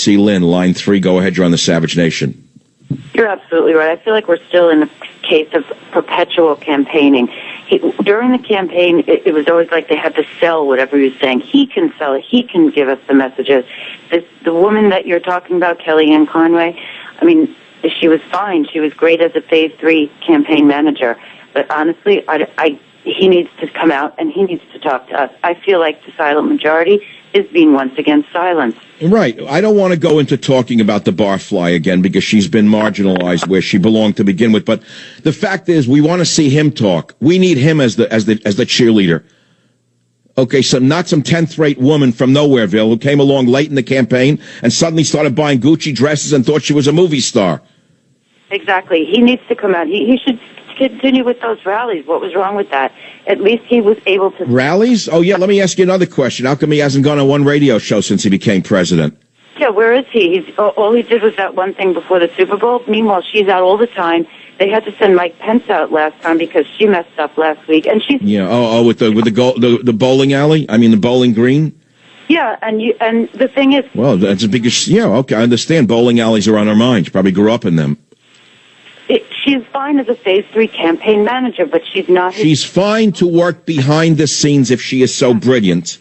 see Lynn, line 3. Go ahead, you're on the Savage Nation. You're absolutely right. I feel like we're still in a case of perpetual campaigning. During the campaign, it was always like they had to sell whatever he was saying. He can sell it. He can give us the messages. The woman that you're talking about, Kellyanne Conway, I mean, she was fine. She was great as a Phase 3 campaign manager. But honestly, he needs to come out and he needs to talk to us. I feel like the silent majority is being once again silenced. Right. I don't want to go into talking about the barfly again because she's been marginalized where she belonged to begin with. But the fact is, we want to see him talk. We need him as the cheerleader. Okay, so not some 10th-rate woman from Nowhereville who came along late in the campaign and suddenly started buying Gucci dresses and thought she was a movie star. Exactly. He needs to come out. He should continue with those rallies. What was wrong with that? At least he was able to... Rallies? Oh, yeah, let me ask you another question. How come he hasn't gone on one radio show since he became president? Yeah, where is he? All he did was that one thing before the Super Bowl. Meanwhile, she's out all the time. They had to send Mike Pence out last time because she messed up last week. And she's... Yeah, with the bowling alley? I mean, the bowling green? Yeah, and the thing is... Well, that's a big... Yeah, okay, I understand. Bowling alleys are on her mind. She probably grew up in them. She's fine as a Phase 3 campaign manager, but she's not... She's fine to work behind the scenes if she is so brilliant.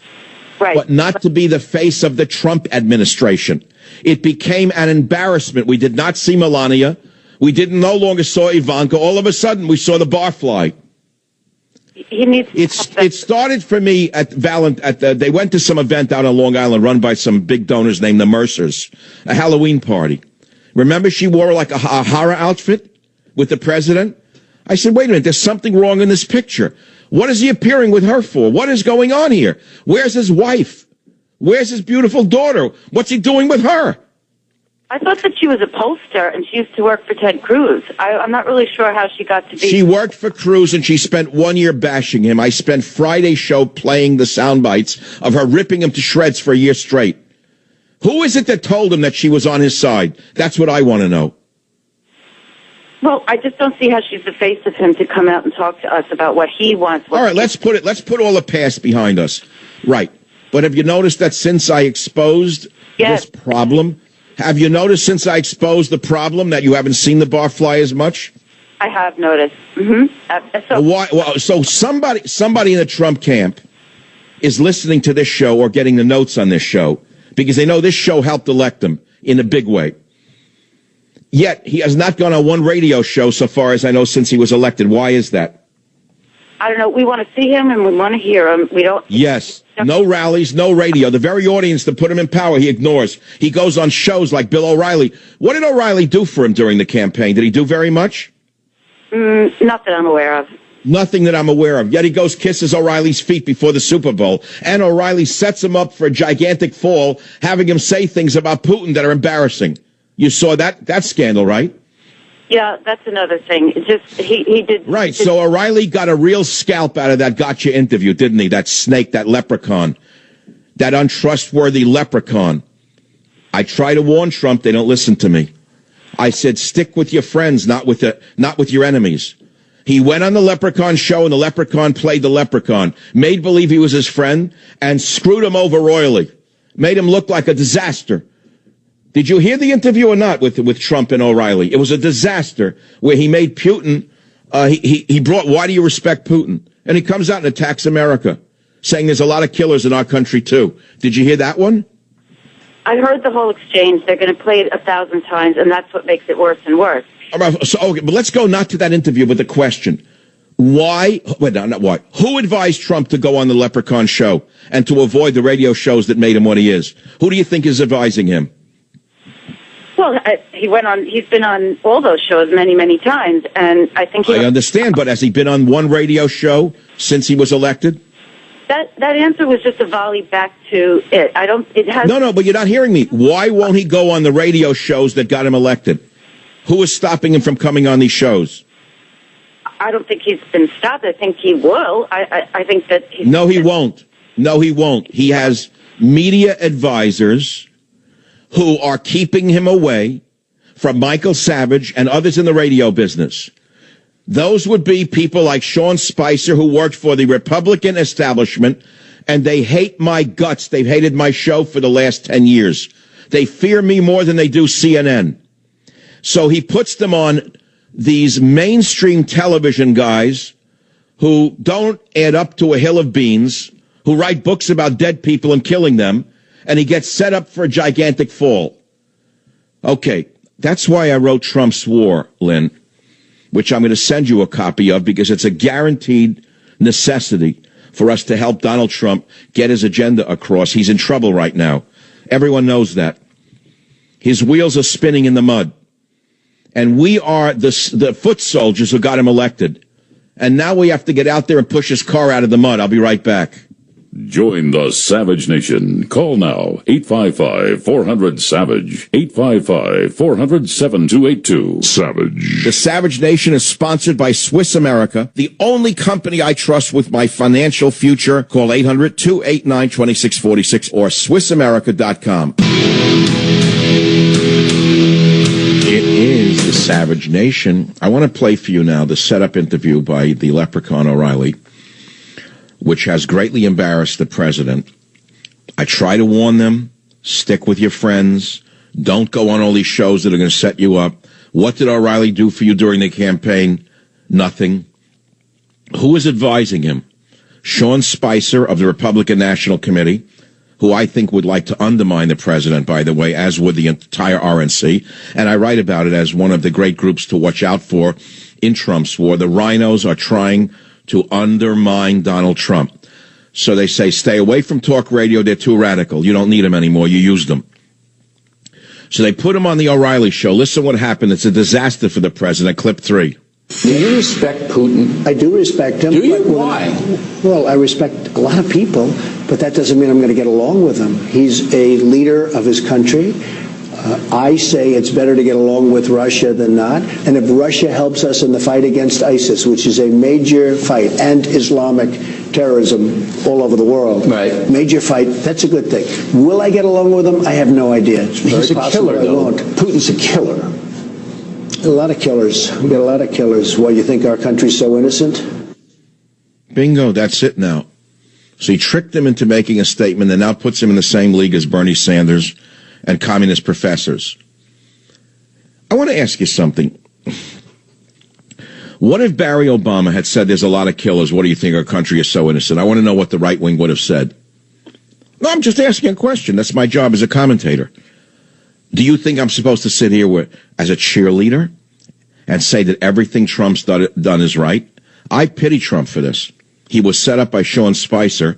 Right. But not to be the face of the Trump administration. It became an embarrassment. We did not see Melania. We no longer saw Ivanka. All of a sudden, we saw the barfly. He needs... It started for me they went to some event out on Long Island run by some big donors named the Mercers, a Halloween party. Remember she wore like a horror outfit with the president? I said, wait a minute, there's something wrong in this picture. What is he appearing with her for? What is going on here? Where's his wife? Where's his beautiful daughter? What's he doing with her? I thought that she was a pollster and she used to work for Ted Cruz. I'm not really sure how she got to be... She worked for Cruz and she spent 1 year bashing him. I spent Friday's show playing the sound bites of her ripping him to shreds for a year straight. Who is it that told him that she was on his side? That's what I want to know. Well, I just don't see how she's the face of him to come out and talk to us about what he wants. All right, let's put all the past behind us. Right. But have you noticed that since I exposed this problem, have you noticed since I exposed the problem that you haven't seen the barfly as much? I have noticed. Mm-hmm. So somebody in the Trump camp is listening to this show or getting the notes on this show because they know this show helped elect him in a big way. Yet, he has not gone on one radio show, so far as I know, since he was elected. Why is that? I don't know. We want to see him and we want to hear him. We don't... Yes. No rallies, no radio. The very audience that put him in power, he ignores. He goes on shows like Bill O'Reilly. What did O'Reilly do for him during the campaign? Did he do very much? Not that I'm aware of. Nothing that I'm aware of. Yet he goes kisses O'Reilly's feet before the Super Bowl. And O'Reilly sets him up for a gigantic fall, having him say things about Putin that are embarrassing. You saw that scandal, right? Yeah, that's another thing. It just he did... Right, so O'Reilly got a real scalp out of that gotcha interview, didn't he? That snake, that leprechaun, that untrustworthy leprechaun. I try to warn Trump, they don't listen to me. I said, stick with your friends, not with your enemies. He went on the Leprechaun show, and the Leprechaun played the Leprechaun, made believe he was his friend, and screwed him over royally. Made him look like a disaster. Did you hear the interview or not with Trump and O'Reilly? It was a disaster where he made Putin, he brought, why do you respect Putin? And he comes out and attacks America, saying there's a lot of killers in our country too. Did you hear that one? I heard the whole exchange. They're going to play it 1,000 times, and that's what makes it worse and worse. All right, so, okay, but let's go not to that interview, but the question. Why, well, no, not why. Who advised Trump to go on the Leprechaun show and to avoid the radio shows that made him what he is? Who do you think is advising him? Well, he's been on all those shows many, many times, and I think I understand, but has he been on one radio show since he was elected? That answer was just a volley back to it. No, but you're not hearing me. Why won't he go on the radio shows that got him elected? Who is stopping him from coming on these shows? I don't think he's been stopped. I think he will. I think that... No, he won't. No, he won't. He has media advisors who are keeping him away from Michael Savage and others in the radio business. Those would be people like Sean Spicer, who worked for the Republican establishment, and they hate my guts. They've hated my show for the last 10 years. They fear me more than they do CNN. So he puts them on these mainstream television guys who don't add up to a hill of beans, who write books about dead people and killing them, and he gets set up for a gigantic fall. Okay, that's why I wrote Trump's War, Lynn, which I'm going to send you a copy of because it's a guaranteed necessity for us to help Donald Trump get his agenda across. He's in trouble right now. Everyone knows that. His wheels are spinning in the mud. And we are the foot soldiers who got him elected. And now we have to get out there and push his car out of the mud. I'll be right back. Join the Savage Nation. Call now, 855-400-SAVAGE, 855-400-7282. Savage. The Savage Nation is sponsored by Swiss America, the only company I trust with my financial future. Call 800-289-2646 or SwissAmerica.com. It is the Savage Nation. I want to play for you now the setup interview by the leprechaun O'Reilly, which has greatly embarrassed the president. I try to warn them, stick with your friends, don't go on all these shows that are going to set you up. What did O'Reilly do for you during the campaign? Nothing. Who is advising him? Sean Spicer of the Republican National Committee, who I think would like to undermine the president, by the way, as would the entire RNC. And I write about it as one of the great groups to watch out for in Trump's war. The rhinos are trying to undermine Donald Trump. So they say, stay away from talk radio. They're too radical. You don't need them anymore. You used them. So they put him on the O'Reilly show. Listen what happened. It's a disaster for the president. Clip 3. Do you respect Putin? I do respect him. Do you? Why? Well, I respect a lot of people, but that doesn't mean I'm going to get along with him. He's a leader of his country. I say it's better to get along with Russia than not. And if Russia helps us in the fight against ISIS, which is a major fight, and Islamic terrorism all over the world, right. Major fight, that's a good thing. Will I get along with him? I have no idea. He's a killer, though. Putin's a killer. A lot of killers. We got a lot of killers. Why, you think our country's so innocent? Bingo, that's it now. So he tricked them into making a statement that now puts him in the same league as Bernie Sanders and communist professors. I want to ask you something. What if Barry Obama had said there's a lot of killers? What do you think? Our country is so innocent. I want to know what the right wing would have said. No, I'm just asking a question. That's my job as a commentator. Do you think I'm supposed to sit here as a cheerleader and say that everything Trump's done is right? I pity Trump for this. He was set up by Sean Spicer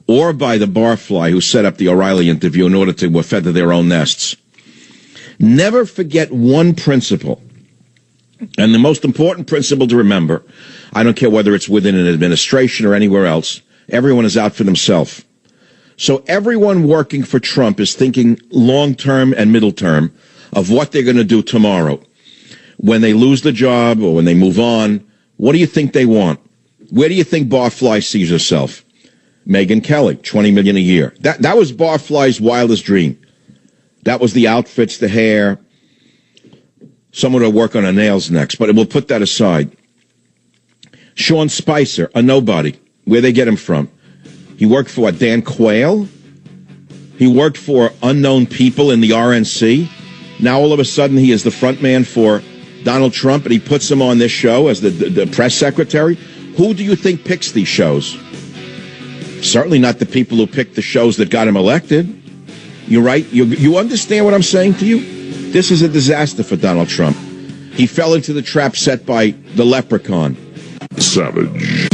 or by the barfly who set up the O'Reilly interview in order to feather their own nests. Never forget one principle. And the most important principle to remember, I don't care whether it's within an administration or anywhere else, everyone is out for themselves. So everyone working for Trump is thinking long-term and middle-term of what they're going to do tomorrow. When they lose the job or when they move on, what do you think they want? Where do you think Barfly sees herself? Megyn Kelly, $20 million a year. That was Barfly's wildest dream. That was the outfits, the hair. Someone will work on her nails next, but we'll put that aside. Sean Spicer, a nobody. Where'd they get him from? He worked for what, Dan Quayle? He worked for unknown people in the RNC. Now all of a sudden he is the front man for Donald Trump, and he puts him on this show as the press secretary. Who do you think picks these shows? Certainly not the people who picked the shows that got him elected. You're right. You understand what I'm saying to you? This is a disaster for Donald Trump. He fell into the trap set by the leprechaun. Savage.